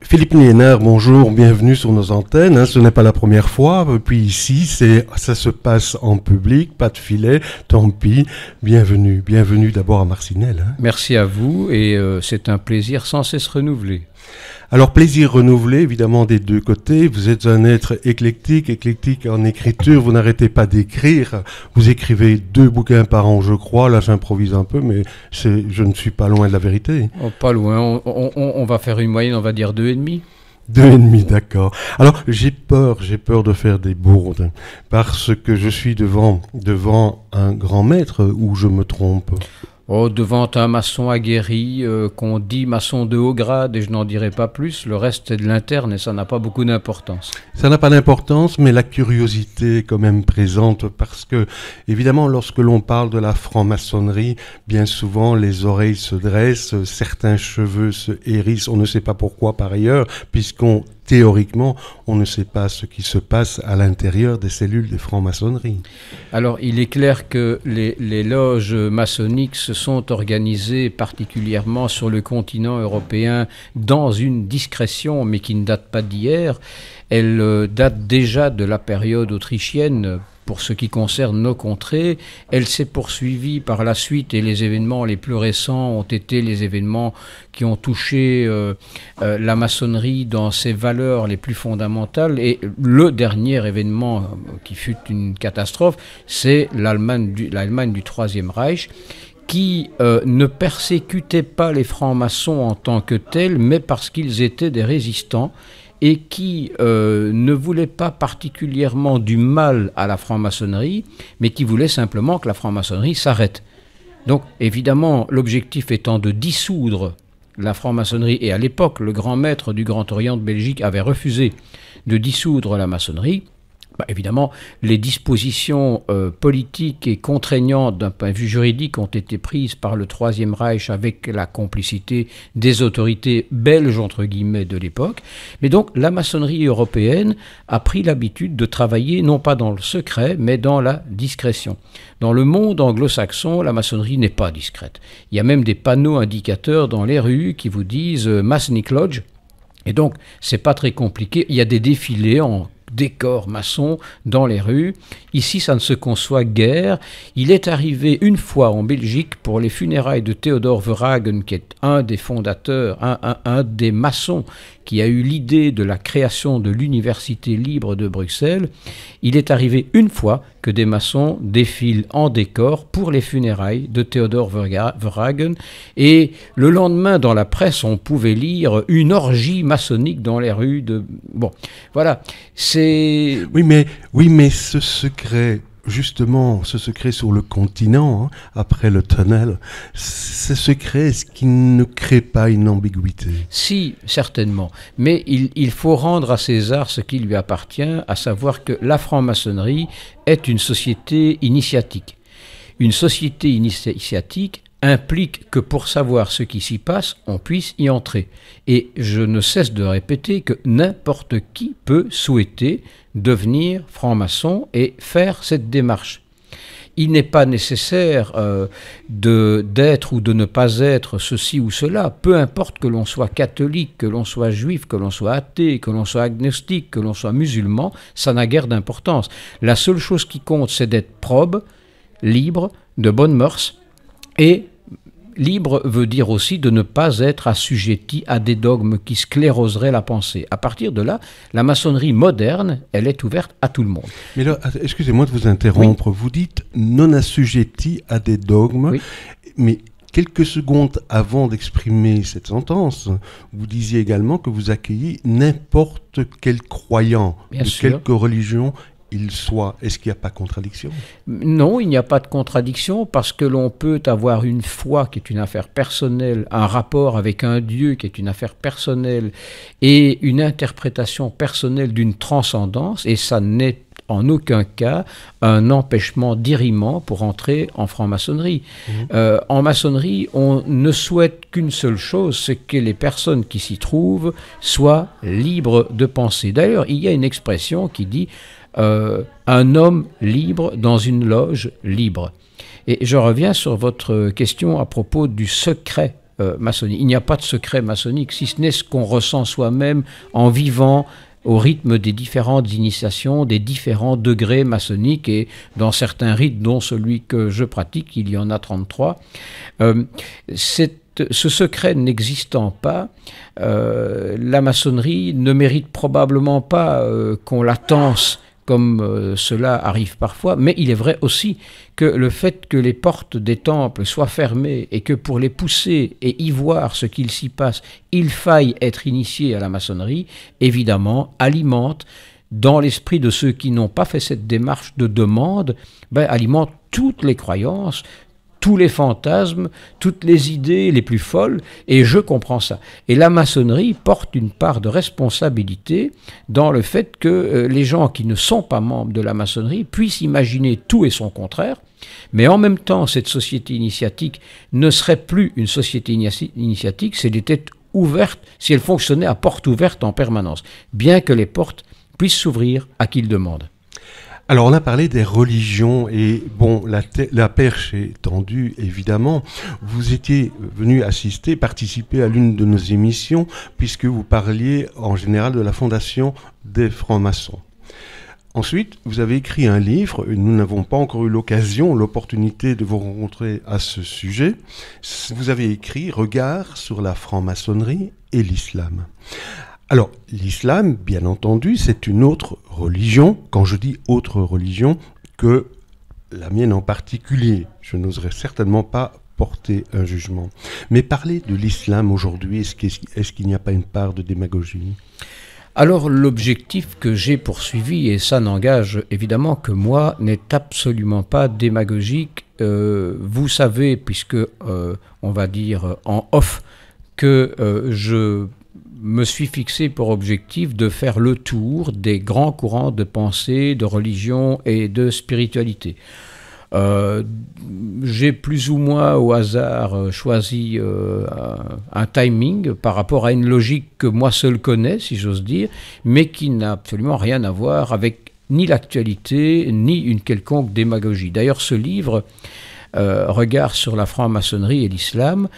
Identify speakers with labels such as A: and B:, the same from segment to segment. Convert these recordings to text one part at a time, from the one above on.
A: Philippe Liénard, bonjour, bienvenue sur nos antennes. Ce n'est pas la première fois, puis ici, ça se passe en public, pas de filet, tant pis. Bienvenue d'abord à Marcinelle.
B: Merci à vous et c'est un plaisir sans cesse renouvelé.
A: Alors, plaisir renouvelé, évidemment, des deux côtés. Vous êtes un être éclectique en écriture. Vous n'arrêtez pas d'écrire. Vous écrivez 2 bouquins par an, je crois. Là, j'improvise un peu, mais je ne suis pas loin de la vérité.
B: Oh, pas loin. On va faire une moyenne, on va dire 2,5.
A: 2,5, d'accord. Alors, j'ai peur de faire des bourdes, parce que je suis devant un grand maître, ou je me trompe?
B: Oh, devant un maçon aguerri, qu'on dit maçon de haut grade, et je n'en dirai pas plus, le reste c'est de l'interne et ça n'a pas beaucoup d'importance.
A: Ça n'a pas d'importance, mais la curiosité est quand même présente, parce que, évidemment, lorsque l'on parle de la franc-maçonnerie, bien souvent les oreilles se dressent, certains cheveux se hérissent, on ne sait pas pourquoi par ailleurs, théoriquement, on ne sait pas ce qui se passe à l'intérieur des cellules des francs-maçonneries.
B: Alors, il est clair que les loges maçonniques se sont organisées particulièrement sur le continent européen dans une discrétion, mais qui ne date pas d'hier. Elle date déjà de la période autrichienne. Pour ce qui concerne nos contrées, elle s'est poursuivie par la suite et les événements les plus récents ont été les événements qui ont touché la maçonnerie dans ses valeurs les plus fondamentales. Et le dernier événement qui fut une catastrophe, c'est l'Allemagne du Troisième Reich, qui ne persécutait pas les francs-maçons en tant que tels, mais parce qu'ils étaient des résistants, et qui ne voulait pas particulièrement du mal à la franc-maçonnerie, mais qui voulait simplement que la franc-maçonnerie s'arrête. Donc, évidemment, l'objectif étant de dissoudre la franc-maçonnerie, et à l'époque, le grand maître du Grand Orient de Belgique avait refusé de dissoudre la maçonnerie. Évidemment, les dispositions politiques et contraignantes d'un point de vue juridique ont été prises par le Troisième Reich avec la complicité des autorités belges, entre guillemets, de l'époque. Mais donc, la maçonnerie européenne a pris l'habitude de travailler non pas dans le secret, mais dans la discrétion. Dans le monde anglo-saxon, la maçonnerie n'est pas discrète. Il y a même des panneaux indicateurs dans les rues qui vous disent « Masonic Lodge ». Et donc, c'est pas très compliqué. Il y a des défilés en décor maçon dans les rues. Ici, ça ne se conçoit guère. Il est arrivé une fois en Belgique pour les funérailles de Theodor Verhagen, qui est un des fondateurs, un des maçons qui a eu l'idée de la création de l'Université libre de Bruxelles. Il est arrivé une fois que des maçons défilent en décor pour les funérailles de Theodor Verhagen. Et le lendemain, dans la presse, on pouvait lire une orgie maçonnique dans les rues de... Bon, voilà, c'est...
A: Oui, mais ce secret, justement, ce secret sur le continent, après le tunnel, ce secret, est-ce qu'il ne crée pas une ambiguïté?
B: Si, certainement. Mais il faut rendre à César ce qui lui appartient, à savoir que la franc-maçonnerie est une société initiatique. Une société initiatique implique que pour savoir ce qui s'y passe, on puisse y entrer. Et je ne cesse de répéter que n'importe qui peut souhaiter devenir franc-maçon et faire cette démarche. Il n'est pas nécessaire d'être ou de ne pas être ceci ou cela. Peu importe que l'on soit catholique, que l'on soit juif, que l'on soit athée, que l'on soit agnostique, que l'on soit musulman, ça n'a guère d'importance. La seule chose qui compte, c'est d'être probe, libre, de bonnes mœurs, et libre veut dire aussi de ne pas être assujetti à des dogmes qui scléroseraient la pensée. À partir de là, la maçonnerie moderne, elle est ouverte à tout le monde.
A: Mais là, excusez-moi de vous interrompre. Oui. Vous dites non assujetti à des dogmes, oui. Mais quelques secondes avant d'exprimer cette sentence, vous disiez également que vous accueillez n'importe quel croyant,
B: Bien
A: de
B: sûr.
A: quelque religion il soit. Est-ce qu'il n'y a pas de contradiction?
B: Non, il n'y a pas de contradiction parce que l'on peut avoir une foi qui est une affaire personnelle, un rapport avec un Dieu qui est une affaire personnelle et une interprétation personnelle d'une transcendance, et ça n'est en aucun cas un empêchement d'irriement pour entrer en franc-maçonnerie. En maçonnerie, on ne souhaite qu'une seule chose, c'est que les personnes qui s'y trouvent soient libres de penser. D'ailleurs, il y a une expression qui dit un homme libre dans une loge libre. Et je reviens sur votre question à propos du secret maçonnique. Il n'y a pas de secret maçonnique, si ce n'est ce qu'on ressent soi-même en vivant au rythme des différentes initiations, des différents degrés maçonniques, et dans certains rites, dont celui que je pratique, il y en a 33. Ce secret n'existant pas, la maçonnerie ne mérite probablement pas qu'on la tense comme cela arrive parfois, mais il est vrai aussi que le fait que les portes des temples soient fermées et que pour les pousser et y voir ce qu'il s'y passe, il faille être initié à la maçonnerie, évidemment, alimente dans l'esprit de ceux qui n'ont pas fait cette démarche de demande, alimente toutes les croyances, tous les fantasmes, toutes les idées les plus folles, et je comprends ça. Et la maçonnerie porte une part de responsabilité dans le fait que les gens qui ne sont pas membres de la maçonnerie puissent imaginer tout et son contraire, mais en même temps, cette société initiatique ne serait plus une société initiatique si elle était ouverte, si elle fonctionnait à porte ouverte en permanence, bien que les portes puissent s'ouvrir à qui le demande.
A: Alors, on a parlé des religions et bon, la perche est tendue, évidemment. Vous étiez venu participer à l'une de nos émissions, puisque vous parliez en général de la fondation des francs-maçons. Ensuite, vous avez écrit un livre, et nous n'avons pas encore eu l'opportunité de vous rencontrer à ce sujet. Vous avez écrit « Regard sur la franc-maçonnerie et l'islam ». Alors, l'islam, bien entendu, c'est une autre religion, quand je dis autre religion, que la mienne en particulier. Je n'oserais certainement pas porter un jugement. Mais parler de l'islam aujourd'hui, est-ce qu'il n'y a pas une part de démagogie ?
B: Alors, l'objectif que j'ai poursuivi, et ça n'engage évidemment que moi, n'est absolument pas démagogique. Vous savez, puisque on va dire en off, que je me suis fixé pour objectif de faire le tour des grands courants de pensée, de religion et de spiritualité. J'ai plus ou moins au hasard choisi un timing par rapport à une logique que moi seul connais, si j'ose dire, mais qui n'a absolument rien à voir avec ni l'actualité, ni une quelconque démagogie. D'ailleurs, ce livre, Regard sur la franc-maçonnerie et l'islam,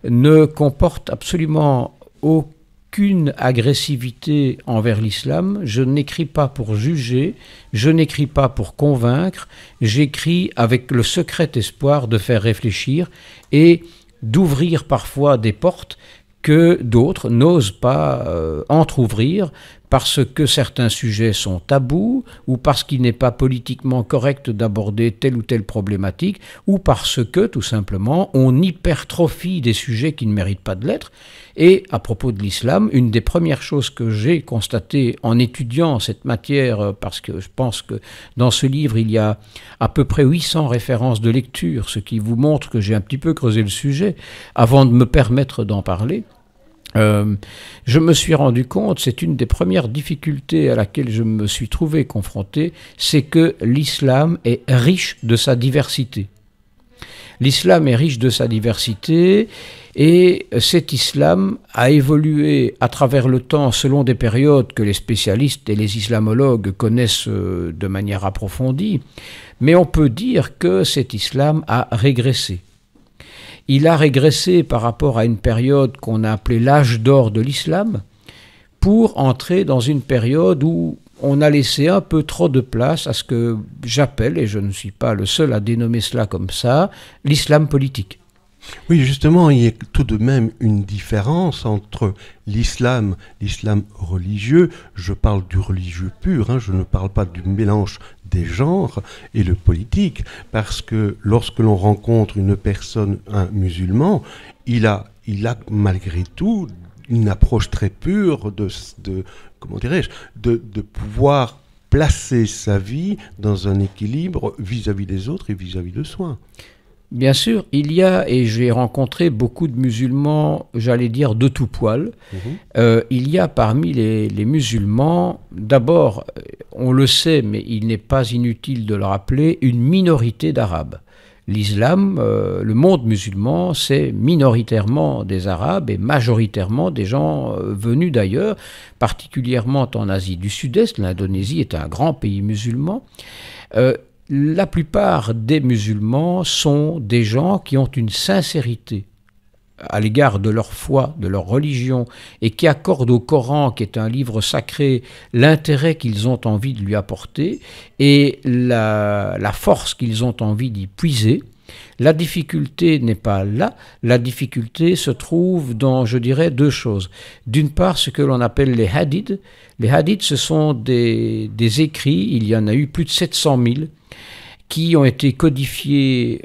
B: ne comporte absolument aucune agressivité envers l'islam. Je n'écris pas pour juger, je n'écris pas pour convaincre, j'écris avec le secret espoir de faire réfléchir et d'ouvrir parfois des portes que d'autres n'osent pas entr'ouvrir parce que certains sujets sont tabous, ou parce qu'il n'est pas politiquement correct d'aborder telle ou telle problématique, ou parce que, tout simplement, on hypertrophie des sujets qui ne méritent pas de l'être. Et à propos de l'islam, une des premières choses que j'ai constatées en étudiant cette matière, parce que je pense que dans ce livre, il y a à peu près 800 références de lecture, ce qui vous montre que j'ai un petit peu creusé le sujet avant de me permettre d'en parler. Je me suis rendu compte, c'est une des premières difficultés à laquelle je me suis trouvé confronté, c'est que l'islam est riche de sa diversité. L'islam est riche de sa diversité et cet islam a évolué à travers le temps selon des périodes que les spécialistes et les islamologues connaissent de manière approfondie, mais on peut dire que cet islam a régressé. Il a régressé par rapport à une période qu'on a appelée l'âge d'or de l'islam pour entrer dans une période où on a laissé un peu trop de place à ce que j'appelle, et je ne suis pas le seul à dénommer cela comme ça, l'islam politique.
A: Oui, justement, il y a tout de même une différence entre l'islam religieux, je parle du religieux pur, hein, je ne parle pas du mélange des genres, et le politique, parce que lorsque l'on rencontre une personne, un musulman, il a malgré tout une approche très pure comment dirais-je, de pouvoir placer sa vie dans un équilibre vis-à-vis des autres et vis-à-vis de soi.
B: Bien sûr, il y a, et j'ai rencontré beaucoup de musulmans, j'allais dire de tout poil, il y a parmi les musulmans, d'abord, on le sait, mais il n'est pas inutile de le rappeler, une minorité d'Arabes. L'islam, le monde musulman, c'est minoritairement des Arabes et majoritairement des gens venus d'ailleurs, particulièrement en Asie du Sud-Est. L'Indonésie est un grand pays musulman. La plupart des musulmans sont des gens qui ont une sincérité à l'égard de leur foi, de leur religion, et qui accordent au Coran, qui est un livre sacré, l'intérêt qu'ils ont envie de lui apporter et la force qu'ils ont envie d'y puiser. La difficulté n'est pas là, la difficulté se trouve dans, je dirais, deux choses. D'une part, ce que l'on appelle les hadiths. Les hadiths, ce sont des écrits, il y en a eu plus de 700 000, qui ont été codifiés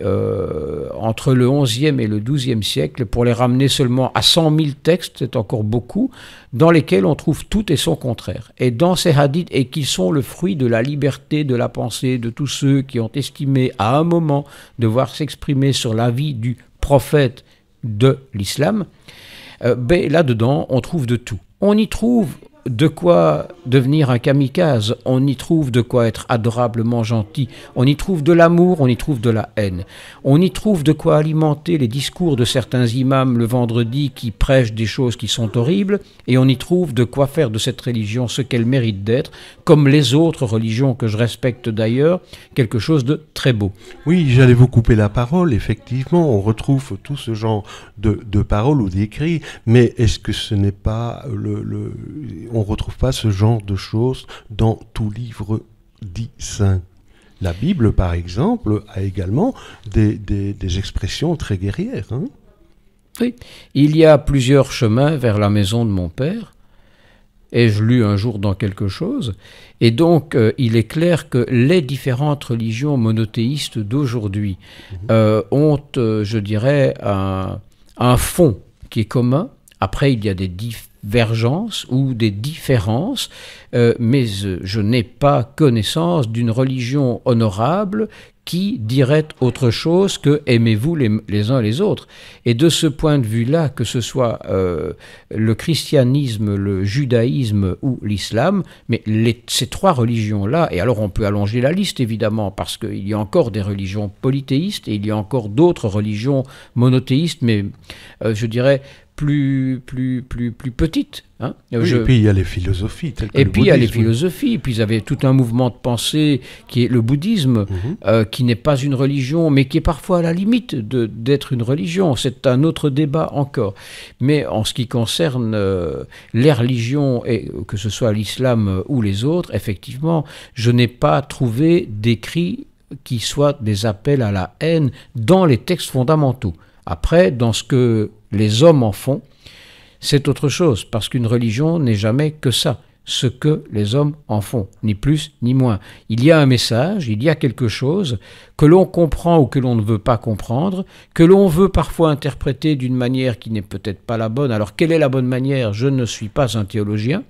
B: entre le XIe et le XIIe siècle, pour les ramener seulement à 100 000 textes, c'est encore beaucoup, dans lesquels on trouve tout et son contraire. Et dans ces hadiths, et qui sont le fruit de la liberté de la pensée de tous ceux qui ont estimé à un moment devoir s'exprimer sur la vie du prophète de l'islam, là-dedans, on trouve de tout. On y trouve de quoi devenir un kamikaze, on y trouve de quoi être adorablement gentil, on y trouve de l'amour, on y trouve de la haine, on y trouve de quoi alimenter les discours de certains imams le vendredi qui prêchent des choses qui sont horribles, et on y trouve de quoi faire de cette religion ce qu'elle mérite d'être, comme les autres religions que je respecte d'ailleurs, quelque chose de très beau.
A: Oui, j'allais vous couper la parole, effectivement, on retrouve tout ce genre de paroles ou d'écrits, mais est-ce que ce n'est pas on ne retrouve pas ce genre de choses dans tout livre dit saint. La Bible, par exemple, a également des expressions très guerrières. Hein.
B: Oui, il y a plusieurs chemins vers la maison de mon père. Ai-je lu un jour dans quelque chose? Et donc, il est clair que les différentes religions monothéistes d'aujourd'hui ont, je dirais, un fond qui est commun. Après, il y a des divergences ou des différences, mais je n'ai pas connaissance d'une religion honorable qui dirait autre chose que « aimez-vous les uns les autres ». Et de ce point de vue-là, que ce soit le christianisme, le judaïsme ou l'islam, mais ces trois religions-là, et alors on peut allonger la liste évidemment, parce qu'il y a encore des religions polythéistes et il y a encore d'autres religions monothéistes, mais je dirais plus petites. Hein.
A: Oui, et puis il y a les philosophies.
B: Et puis il y a les philosophies. Puis ils avaient tout un mouvement de pensée qui est le bouddhisme, qui n'est pas une religion, mais qui est parfois à la limite d'être une religion. C'est un autre débat encore. Mais en ce qui concerne les religions, et que ce soit l'islam ou les autres, effectivement, je n'ai pas trouvé d'écrits qui soient des appels à la haine dans les textes fondamentaux. Après, dans ce que les hommes en font, c'est autre chose, parce qu'une religion n'est jamais que ça, ce que les hommes en font, ni plus ni moins. Il y a un message, il y a quelque chose que l'on comprend ou que l'on ne veut pas comprendre, que l'on veut parfois interpréter d'une manière qui n'est peut-être pas la bonne. Alors, quelle est la bonne manière? Je ne suis pas un théologien,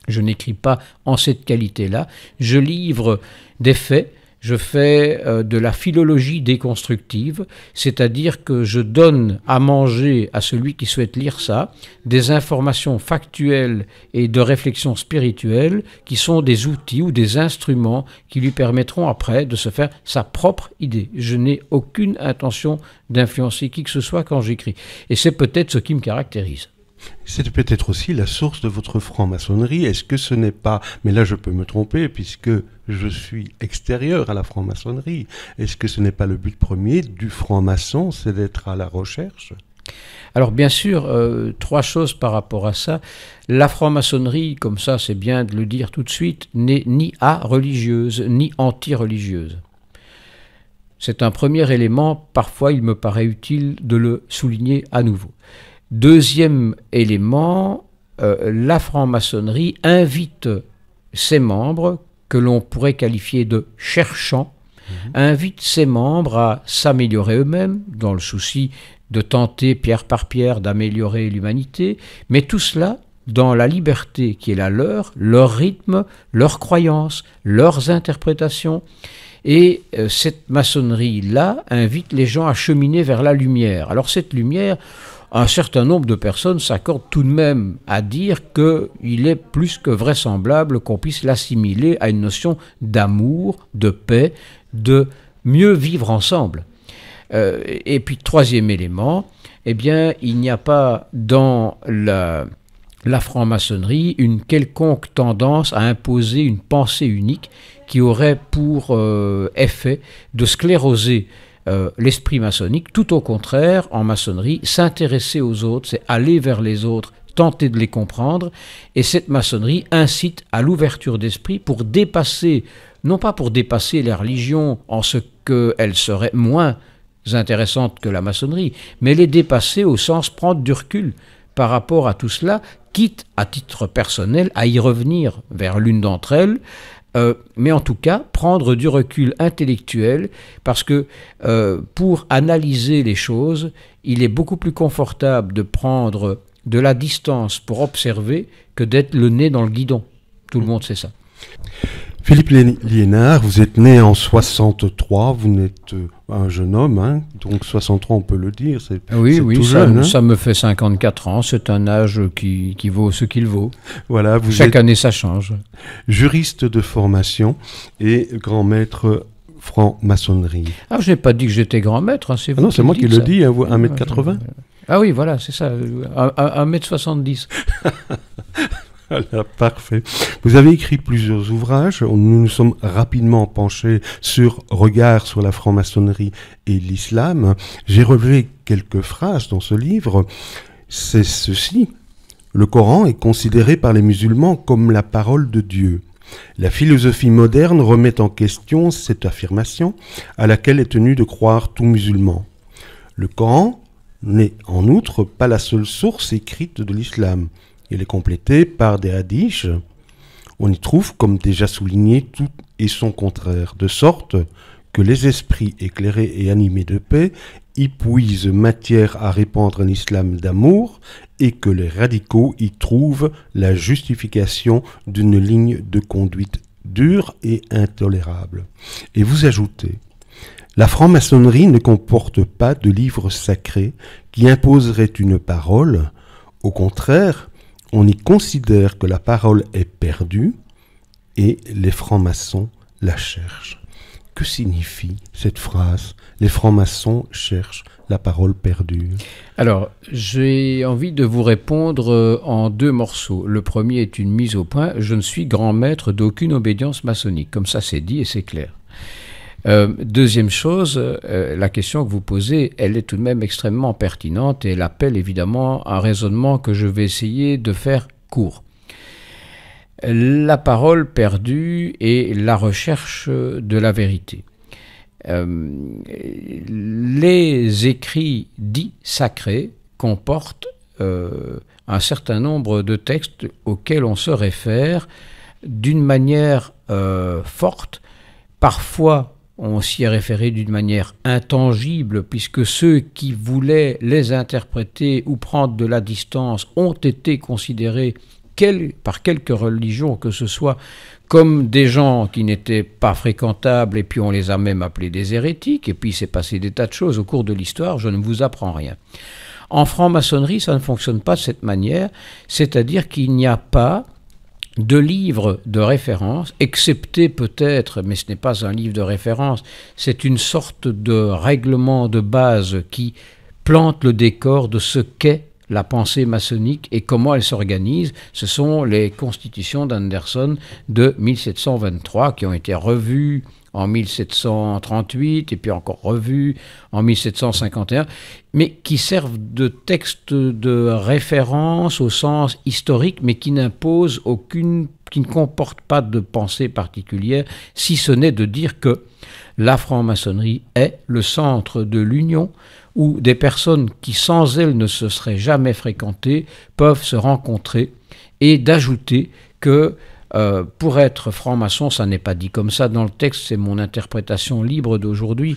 B: je n'écris pas en cette qualité-là, je livre des faits. Je fais de la philologie déconstructive, c'est-à-dire que je donne à manger à celui qui souhaite lire ça des informations factuelles et de réflexion spirituelle qui sont des outils ou des instruments qui lui permettront après de se faire sa propre idée. Je n'ai aucune intention d'influencer qui que ce soit quand j'écris. Et c'est peut-être ce qui me caractérise.
A: C'est peut-être aussi la source de votre franc-maçonnerie. Est-ce que ce n'est pas, mais là je peux me tromper puisque je suis extérieur à la franc-maçonnerie, est-ce que ce n'est pas le but premier du franc-maçon, c'est d'être à la recherche?
B: Alors bien sûr, trois choses par rapport à ça. La franc-maçonnerie, comme ça c'est bien de le dire tout de suite, n'est ni a-religieuse ni anti-religieuse. C'est un premier élément, parfois il me paraît utile de le souligner à nouveau. Deuxième élément, la franc-maçonnerie invite ses membres, que l'on pourrait qualifier de cherchants, invite ses membres à s'améliorer eux-mêmes, dans le souci de tenter pierre par pierre d'améliorer l'humanité, mais tout cela dans la liberté qui est la leur rythme, leurs croyances, leurs interprétations. Et cette maçonnerie-là invite les gens à cheminer vers la lumière. Alors cette lumière, un certain nombre de personnes s'accordent tout de même à dire qu'il est plus que vraisemblable qu'on puisse l'assimiler à une notion d'amour, de paix, de mieux vivre ensemble. Et puis troisième élément, eh bien, il n'y a pas dans la franc-maçonnerie une quelconque tendance à imposer une pensée unique qui aurait pour effet de scléroser l'esprit maçonnique. Tout au contraire, en maçonnerie, s'intéresser aux autres, c'est aller vers les autres, tenter de les comprendre, et cette maçonnerie incite à l'ouverture d'esprit pour dépasser, non pas pour dépasser les religions en ce qu'elles seraient moins intéressantes que la maçonnerie, mais les dépasser au sens prendre du recul par rapport à tout cela, quitte à titre personnel à y revenir vers l'une d'entre elles, mais en tout cas prendre du recul intellectuel, parce que pour analyser les choses, il est beaucoup plus confortable de prendre de la distance pour observer que d'être le nez dans le guidon. Tout le monde sait ça.
A: Philippe Liénard, vous êtes né en 63, vous n'êtes un jeune homme, hein, donc 63 on peut le dire, c'est
B: oui,
A: tout jeune.
B: Ça me fait 54 ans, c'est un âge qui vaut ce qu'il vaut.
A: Voilà,
B: Chaque année ça change.
A: Juriste de formation et grand maître franc-maçonnerie.
B: Ah, je n'ai pas dit que j'étais grand maître, hein, c'est vous.
A: Ah non, c'est moi qui le dis, 1m80.
B: Ah oui, voilà, c'est ça, 1m70.
A: Voilà, parfait. Vous avez écrit plusieurs ouvrages. Nous nous sommes rapidement penchés sur Regard sur la franc-maçonnerie et l'islam. J'ai relevé quelques phrases dans ce livre. C'est ceci. Le Coran est considéré par les musulmans comme la parole de Dieu. La philosophie moderne remet en question cette affirmation à laquelle est tenu de croire tout musulman. Le Coran n'est en outre pas la seule source écrite de l'islam. Il est complété par des hadiths. On y trouve, comme déjà souligné, tout et son contraire, de sorte que les esprits éclairés et animés de paix y puisent matière à répandre un islam d'amour et que les radicaux y trouvent la justification d'une ligne de conduite dure et intolérable. Et vous ajoutez, la franc-maçonnerie ne comporte pas de livre sacré qui imposerait une parole. Au contraire, on y considère que la parole est perdue et les francs-maçons la cherchent. Que signifie cette phrase ? Les francs-maçons cherchent la parole perdue.
B: Alors, j'ai envie de vous répondre en deux morceaux. Le premier est une mise au point. Je ne suis grand maître d'aucune obédience maçonnique. Comme ça, c'est dit et c'est clair. Deuxième chose, la question que vous posez, elle est tout de même extrêmement pertinente et elle appelle évidemment un raisonnement que je vais essayer de faire court. La parole perdue et la recherche de la vérité. Les écrits dits sacrés comportent un certain nombre de textes auxquels on se réfère d'une manière forte, parfois on s'y est référé d'une manière intangible, puisque ceux qui voulaient les interpréter ou prendre de la distance ont été considérés par quelque religion que ce soit comme des gens qui n'étaient pas fréquentables, et puis on les a même appelés des hérétiques, et puis il s'est passé des tas de choses au cours de l'histoire, je ne vous apprends rien. En franc-maçonnerie, ça ne fonctionne pas de cette manière, c'est-à-dire qu'il n'y a pas de livre de référence, excepté peut-être, mais ce n'est pas un livre de référence, c'est une sorte de règlement de base qui plante le décor de ce qu'est la pensée maçonnique et comment elle s'organise. Ce sont les constitutions d'Anderson de 1723 qui ont été revues en 1738 et puis encore revues en 1751, mais qui servent de texte de référence au sens historique, mais qui qui ne comporte pas de pensée particulière, si ce n'est de dire que la franc-maçonnerie est le centre de l'union où des personnes qui sans elle ne se seraient jamais fréquentées peuvent se rencontrer, et d'ajouter que pour être franc-maçon, ça n'est pas dit comme ça dans le texte, c'est mon interprétation libre d'aujourd'hui,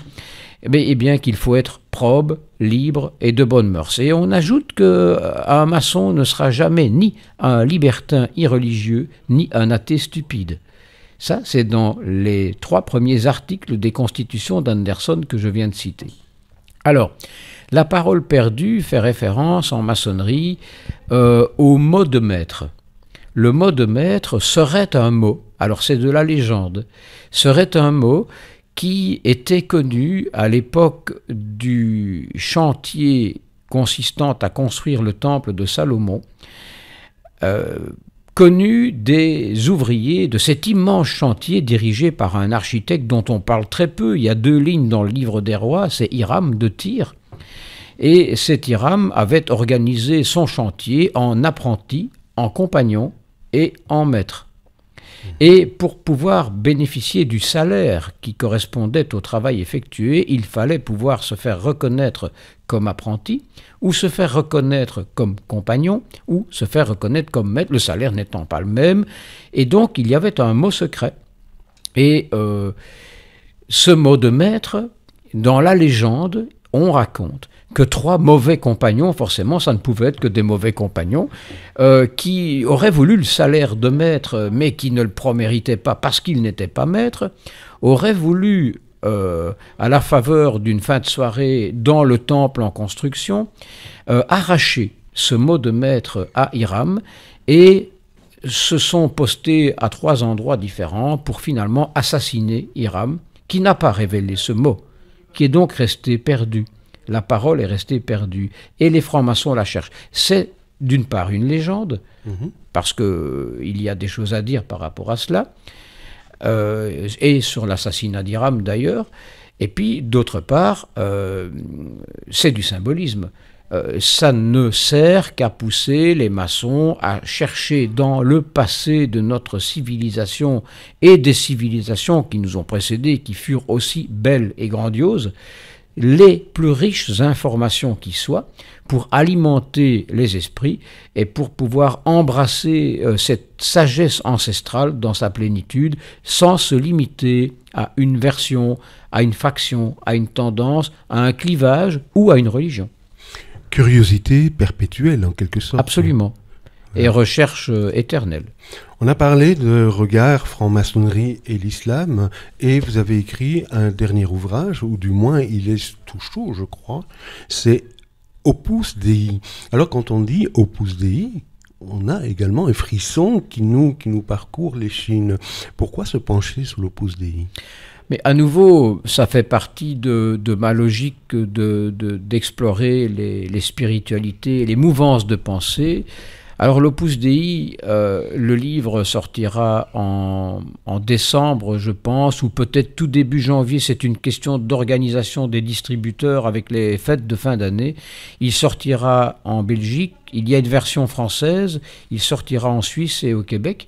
B: eh bien qu'il faut être probe, libre et de bonnes mœurs. Et on ajoute qu'un maçon ne sera jamais ni un libertin irreligieux, ni un athée stupide. Ça, c'est dans les 3 premiers articles des constitutions d'Anderson que je viens de citer. Alors, la parole perdue fait référence en maçonnerie au mot de maître. Le mot de maître serait un mot, alors c'est de la légende, serait un mot qui était connu à l'époque du chantier consistant à construire le temple de Salomon, connu des ouvriers de cet immense chantier dirigé par un architecte dont on parle très peu. Il y a 2 lignes dans le livre des rois, c'est Hiram de Tyr. Et cet Hiram avait organisé son chantier en apprenti, en compagnon et en maître. Et pour pouvoir bénéficier du salaire qui correspondait au travail effectué, il fallait pouvoir se faire reconnaître comme apprenti, ou se faire reconnaître comme compagnon, ou se faire reconnaître comme maître, le salaire n'étant pas le même. Et donc il y avait un mot secret. Et ce mot de maître, dans la légende, on raconte que 3 mauvais compagnons, forcément ça ne pouvait être que des mauvais compagnons, qui auraient voulu le salaire de maître, mais qui ne le proméritaient pas parce qu'ils n'étaient pas maîtres, auraient voulu, à la faveur d'une fin de soirée dans le temple en construction, arracher ce mot de maître à Hiram, et se sont postés à 3 endroits différents pour finalement assassiner Hiram, qui n'a pas révélé ce mot, qui est donc resté perdu. La parole est restée perdue. Et les francs-maçons la cherchent. C'est d'une part une légende, parce qu'il y a des choses à dire par rapport à cela, et sur l'assassinat d'Hiram d'ailleurs. Et puis d'autre part, c'est du symbolisme. Ça ne sert qu'à pousser les maçons à chercher dans le passé de notre civilisation et des civilisations qui nous ont précédés, qui furent aussi belles et grandioses, les plus riches informations qui soient, pour alimenter les esprits et pour pouvoir embrasser cette sagesse ancestrale dans sa plénitude, sans se limiter à une version, à une faction, à une tendance, à un clivage ou à une religion.
A: Curiosité perpétuelle, en quelque sorte.
B: Absolument. Et recherche éternelle.
A: On a parlé de regard, franc-maçonnerie et l'islam, et vous avez écrit un dernier ouvrage, ou du moins il est tout chaud, je crois, c'est Opus Dei. Alors quand on dit Opus Dei, on a également un frisson qui nous parcourt l'échine. Pourquoi se pencher sur l'Opus Dei ?
B: Mais à nouveau, ça fait partie de ma logique d'explorer les spiritualités, les mouvances de pensée. Alors l'Opus Dei, le livre sortira en décembre, je pense, ou peut-être tout début janvier. C'est une question d'organisation des distributeurs avec les fêtes de fin d'année. Il sortira en Belgique, il y a une version française, il sortira en Suisse et au Québec.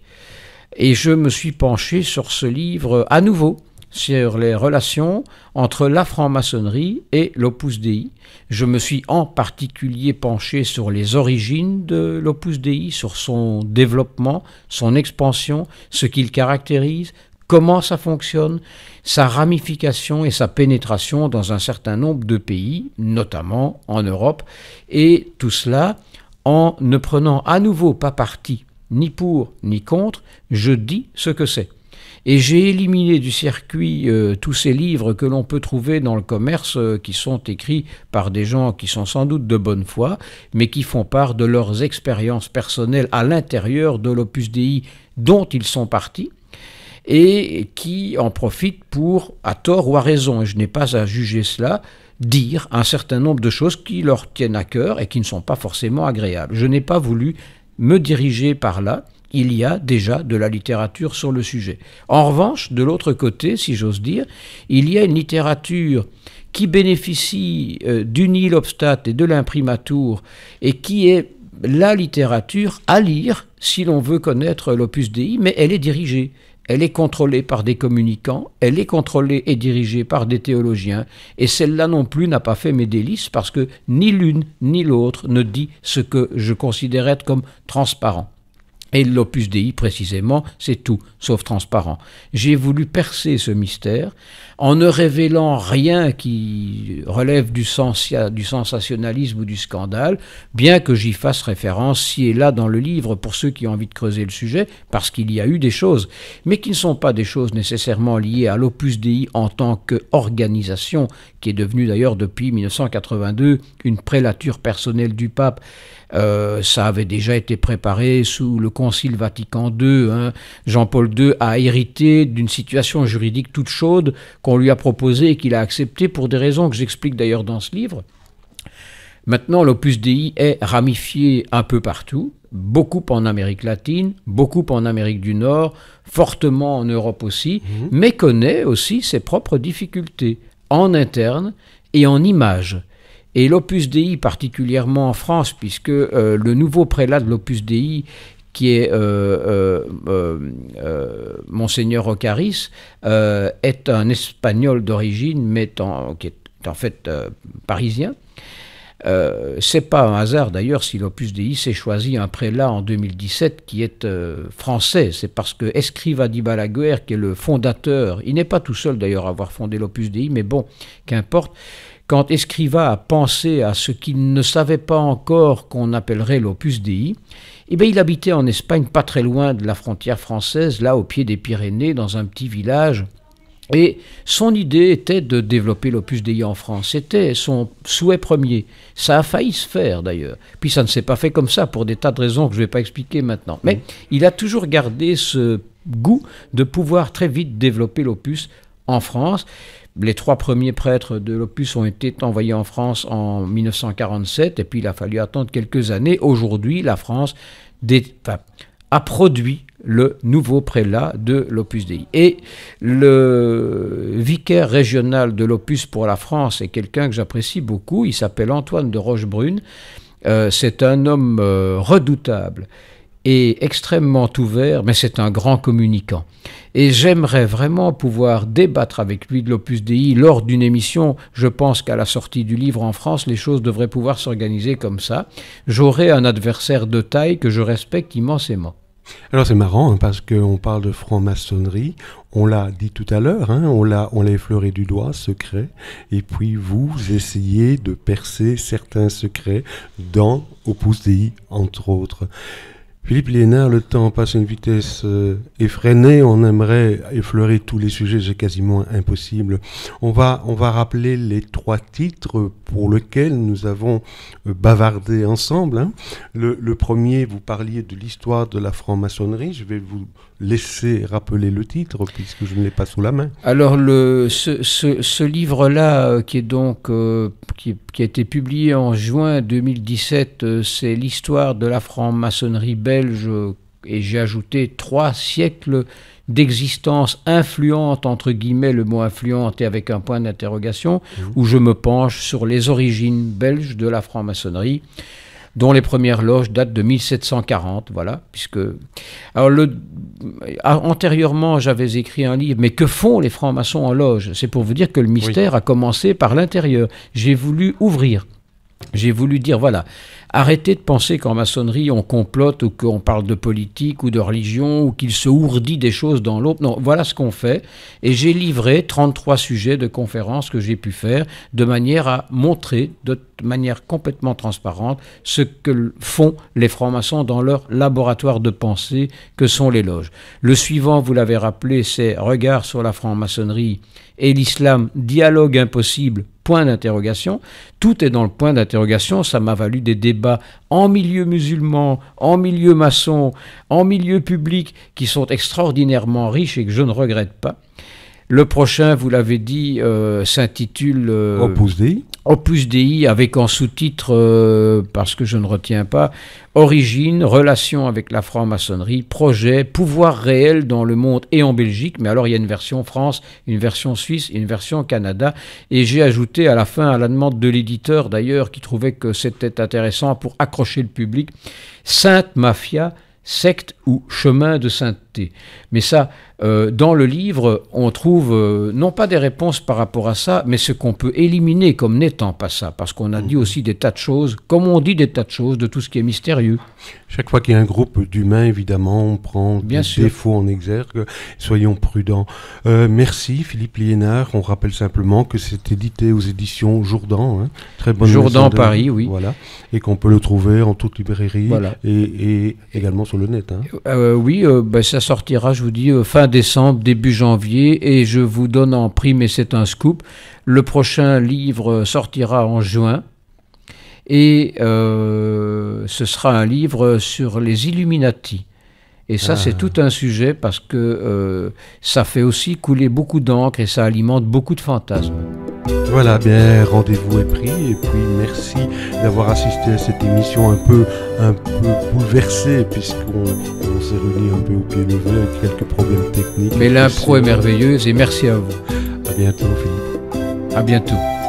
B: Et je me suis penché sur ce livre à nouveau, sur les relations entre la franc-maçonnerie et l'Opus Dei. Je me suis en particulier penché sur les origines de l'Opus Dei, sur son développement, son expansion, ce qu'il caractérise, comment ça fonctionne, sa ramification et sa pénétration dans un certain nombre de pays, notamment en Europe, et tout cela en ne prenant à nouveau pas parti, ni pour ni contre, je dis ce que c'est. Et j'ai éliminé du circuit tous ces livres que l'on peut trouver dans le commerce qui sont écrits par des gens qui sont sans doute de bonne foi, mais qui font part de leurs expériences personnelles à l'intérieur de l'Opus Dei dont ils sont partis, et qui en profitent pour, à tort ou à raison, et je n'ai pas à juger cela, dire un certain nombre de choses qui leur tiennent à cœur et qui ne sont pas forcément agréables. Je n'ai pas voulu me diriger par là. Il y a déjà de la littérature sur le sujet. En revanche, de l'autre côté, si j'ose dire, il y a une littérature qui bénéficie du Nihil Obstat et de l'imprimatur et qui est la littérature à lire si l'on veut connaître l'Opus Dei, mais elle est dirigée. Elle est contrôlée par des communicants, elle est contrôlée et dirigée par des théologiens, et celle-là non plus n'a pas fait mes délices parce que ni l'une ni l'autre ne dit ce que je considère être comme transparent. Et l'Opus Dei, précisément, c'est tout, sauf transparent. J'ai voulu percer ce mystère en ne révélant rien qui relève du sensationnalisme ou du scandale, bien que j'y fasse référence ci et là dans le livre pour ceux qui ont envie de creuser le sujet, parce qu'il y a eu des choses, mais qui ne sont pas des choses nécessairement liées à l'Opus Dei en tant qu'organisation, qui est devenue d'ailleurs depuis 1982 une prélature personnelle du pape. Ça avait déjà été préparé sous le Concile Vatican II. Jean-Paul II a hérité d'une situation juridique toute chaude qu'on lui a proposée et qu'il a acceptée pour des raisons que j'explique d'ailleurs dans ce livre. Maintenant, l'Opus Dei est ramifié un peu partout, beaucoup en Amérique latine, beaucoup en Amérique du Nord, fortement en Europe aussi, mais connaît aussi ses propres difficultés en interne et en image. Et l'Opus Dei, particulièrement en France, puisque le nouveau prélat de l'Opus Dei, qui est Monseigneur Ocaris, est un Espagnol d'origine, mais qui est en fait parisien. C'est pas un hasard d'ailleurs si l'Opus Dei s'est choisi un prélat en 2017 qui est français. C'est parce que Escrivá di Balaguer, qui est le fondateur, il n'est pas tout seul d'ailleurs à avoir fondé l'Opus Dei, mais bon, qu'importe. Quand Escrivá a pensé à ce qu'il ne savait pas encore qu'on appellerait l'Opus Dei, eh bien, il habitait en Espagne, pas très loin de la frontière française, là au pied des Pyrénées, dans un petit village. Et son idée était de développer l'Opus Dei en France. C'était son souhait premier. Ça a failli se faire d'ailleurs. Puis ça ne s'est pas fait comme ça pour des tas de raisons que je ne vais pas expliquer maintenant. Mais il a toujours gardé ce goût de pouvoir très vite développer l'Opus en France. Les 3 premiers prêtres de l'Opus ont été envoyés en France en 1947 et puis il a fallu attendre quelques années. Aujourd'hui, la France a produit le nouveau prélat de l'Opus Dei. Et le vicaire régional de l'Opus pour la France est quelqu'un que j'apprécie beaucoup. Il s'appelle Antoine de Rochebrune. C'est un homme redoutable et extrêmement ouvert, mais c'est un grand communicant. Et j'aimerais vraiment pouvoir débattre avec lui de l'Opus Dei lors d'une émission. Je pense qu'à la sortie du livre en France, les choses devraient pouvoir s'organiser comme ça. J'aurai un adversaire de taille que je respecte immensément.
A: Alors c'est marrant parce qu'on parle de franc-maçonnerie, on l'a dit tout à l'heure, on l'a effleuré du doigt, secret, et puis vous essayez de percer certains secrets dans Opus Dei, entre autres. Philippe Liénard, le temps passe à une vitesse effrénée, on aimerait effleurer tous les sujets, c'est quasiment impossible. On va rappeler les 3 titres pour lesquels nous avons bavardé ensemble. Le premier, vous parliez de l'histoire de la franc-maçonnerie, je vais vous laisser rappeler le titre puisque je ne l'ai pas sous la main.
B: Alors ce livre-là qui a été publié en juin 2017, c'est l'histoire de la franc-maçonnerie belge et j'ai ajouté 3 siècles d'existence influente, entre guillemets, le mot influente et avec un point d'interrogation, où je me penche sur les origines belges de la franc-maçonnerie, dont les premières loges datent de 1740, voilà, puisque... Alors, antérieurement, j'avais écrit un livre, mais que font les francs-maçons en loge? C'est pour vous dire que le mystère a commencé par l'intérieur. J'ai voulu ouvrir, j'ai voulu dire, voilà, arrêtez de penser qu'en maçonnerie, on complote ou qu'on parle de politique ou de religion ou qu'il se ourdit des choses dans l'autre. Non, voilà ce qu'on fait. Et j'ai livré 33 sujets de conférences que j'ai pu faire de manière à montrer de manière complètement transparente ce que font les francs-maçons dans leur laboratoire de pensée que sont les loges. Le suivant, vous l'avez rappelé, c'est Regard sur la franc-maçonnerie et l'islam, dialogue impossible, point d'interrogation. Tout est dans le point d'interrogation. Ça m'a valu des débats en milieu musulman, en milieu maçon, en milieu public, qui sont extraordinairement riches et que je ne regrette pas. Le prochain, vous l'avez dit, s'intitule
A: Opus Dei.
B: Opus Dei avec en sous-titre, parce que je ne retiens pas, Origine, relation avec la franc-maçonnerie, projet, pouvoir réel dans le monde et en Belgique. Mais alors il y a une version France, une version Suisse, une version Canada. Et j'ai ajouté à la fin, à la demande de l'éditeur d'ailleurs, qui trouvait que c'était intéressant pour accrocher le public, Sainte Mafia, secte ou chemin de sainteté. Mais ça, dans le livre, on trouve non pas des réponses par rapport à ça, mais ce qu'on peut éliminer comme n'étant pas ça, parce qu'on a dit aussi des tas de choses, comme on dit des tas de choses, de tout ce qui est mystérieux.
A: Chaque fois qu'il y a un groupe d'humains, évidemment, on prend des défauts en exergue. Soyons prudents. Merci Philippe Liénard. On rappelle simplement que c'est édité aux éditions Jourdan, hein, très bonne
B: Jourdan Paris, oui.
A: Voilà, et qu'on peut le trouver en toute librairie,
B: voilà.
A: et également sur le net. Hein.
B: Oui, ça sortira, je vous dis, fin décembre, début janvier, et je vous donne en prime, et c'est un scoop, le prochain livre sortira en juin, et ce sera un livre sur les Illuminati. Et ça, c'est tout un sujet, parce que ça fait aussi couler beaucoup d'encre, et ça alimente beaucoup de fantasmes.
A: Voilà, bien, rendez-vous est pris, et puis merci d'avoir assisté à cette émission un peu bouleversée, puisqu'on s'est réunis un peu au pied levé avec quelques problèmes techniques.
B: Mais l'impro est merveilleuse, et merci à vous.
A: À bientôt, Philippe.
B: À bientôt.